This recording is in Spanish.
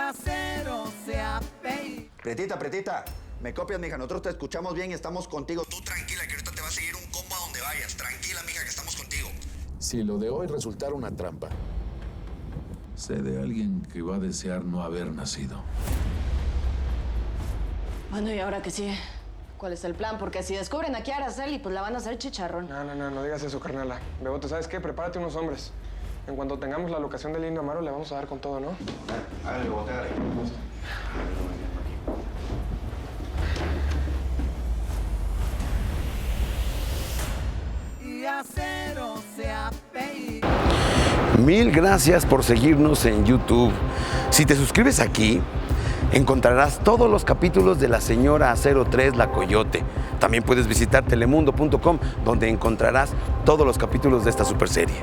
Acero se apellida. Pretita, me copias, mija. Nosotros te escuchamos bien y estamos contigo. Tú tranquila, que ahorita te va a seguir un combo a donde vayas. Tranquila, mija, que estamos contigo. Si lo de hoy resultara una trampa, sé de alguien que va a desear no haber nacido. Bueno, ¿y ahora qué sigue? ¿Cuál es el plan? Porque si descubren aquí a Araceli, pues la van a hacer chicharrón. No digas eso, carnala. Bebote, ¿sabes qué? Prepárate unos hombres. En cuanto tengamos la locación del Indio Amaro, le vamos a dar con todo, ¿no? Hágale, Bebote, hágale. Y Acero se apellida. Mil gracias por seguirnos en YouTube. Si te suscribes aquí, encontrarás todos los capítulos de La Señora Acero 3, La Coyote. También puedes visitar telemundo.com, donde encontrarás todos los capítulos de esta superserie.